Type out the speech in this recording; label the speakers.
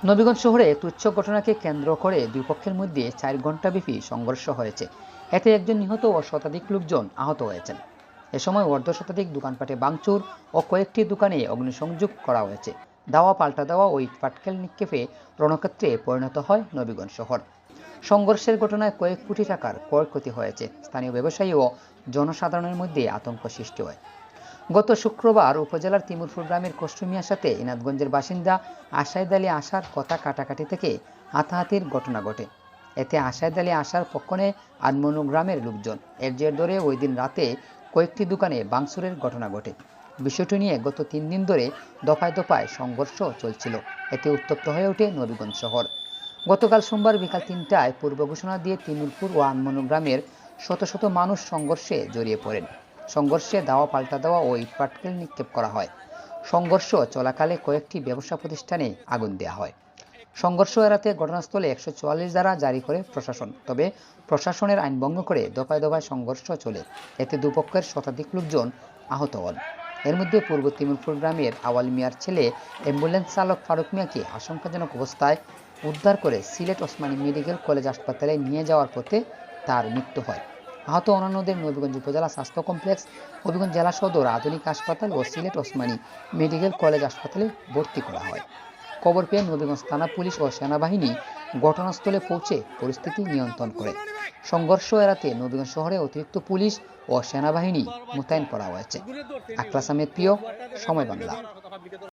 Speaker 1: নবীগঞ্জ শহরে তুচ্ছ ঘটনাকে কেন্দ্র করে দুই পক্ষের মধ্যে 4 ঘণ্টাব্যাপী সংঘর্ষ হয়েছে। এতে একজন নিহত ও শতাধিক লোকজন আহত হয়েছেন। এ সময় অর্ধশতাধিক দোকানপাটে ভাঙচুর ও কয়েকটি দোকানে অগ্নিসংযোগ করা হয়েছে। দাওয়া পাল্টা দেওয়া ও ইটপাটকেল নিক্ষেপে রণক্ষেত্রে পরিণত হয় নবীগঞ্জ শহর। সংঘর্ষের ঘটনায় কয়েক কোটি টাকার ক্ষয়ক্ষতি হয়েছে। স্থানীয় ব্যবসায়ী ও জনসাধারণের মধ্যে আতঙ্ক সৃষ্টি হয়। গত শুক্রবার উপজেলার তিমুরপুর গ্রামের কষ্টু মিয়ার সাথে ইনাদগঞ্জের বাসিন্দা আশায়েদ আলী আশার কথা কাটাকাটি থেকে হাতাহাতির ঘটনা ঘটে। এতে আশায়েদ আলী আশার পক্ষ নেয় আনমনু গ্রামের লোকজন। এর জের ধরে ওই দিন রাতে কয়েকটি দোকানে ভাঙচুরের ঘটনা ঘটে। বিষয়টি নিয়ে গত 3 দিন ধরে দফায় দফায় সংঘর্ষ চলছিল। এতে উত্তপ্ত হয়ে ওঠে নবীগঞ্জ শহর। গতকাল সোমবার বিকাল 3টায় পূর্ব ঘোষণা দিয়ে তিমুরপুর ও আনমনু গ্রামের শত শত মানুষ সংঘর্ষে জড়িয়ে পড়েন। সংঘর্ষে দাওয়া পাল্টা দেওয়া ও ইটপাটকেল নিক্ষেপ করা হয়। সংঘর্ষ চলাকালে কয়েকটি ব্যবসা প্রতিষ্ঠানে আগুন দেওয়া হয়। সংঘর্ষ এড়াতে ঘটনাস্থলে 144 ধারা জারি করে প্রশাসন। তবে প্রশাসনের আইন ভঙ্গ করে দফায় দফায় সংঘর্ষ চলে। এতে দুপক্ষের শতাধিক লোকজন আহত হন। এর মধ্যে পূর্ব তিমুরপুর গ্রামের আওয়াল মিয়ার ছেলে অ্যাম্বুলেন্স চালক ফারুক মিয়াকে আশঙ্কাজনক অবস্থায় উদ্ধার করে সিলেট ওসমানী মেডিকেল কলেজ হাসপাতালে নিয়ে যাওয়ার পথে তার মৃত্যু হয়। আহত অন্যান্যদের নবীগঞ্জ উপজেলা স্বাস্থ্য কমপ্লেক্স, হবিগঞ্জ জেলা সদর আধুনিক হাসপাতাল ও সিলেট ওসমানী মেডিকেল কলেজ হাসপাতালে ভর্তি করা হয়। খবর পেয়ে নবীগঞ্জ থানা পুলিশ ও সেনাবাহিনী ঘটনাস্থলে পৌঁছে পরিস্থিতি নিয়ন্ত্রণ করে। সংঘর্ষ এড়াতে নবীগঞ্জ শহরে অতিরিক্ত পুলিশ ও সেনাবাহিনী মোতায়েন করা হয়েছে। আখলাস আহমেদ প্রিয়, সময় বাংলা।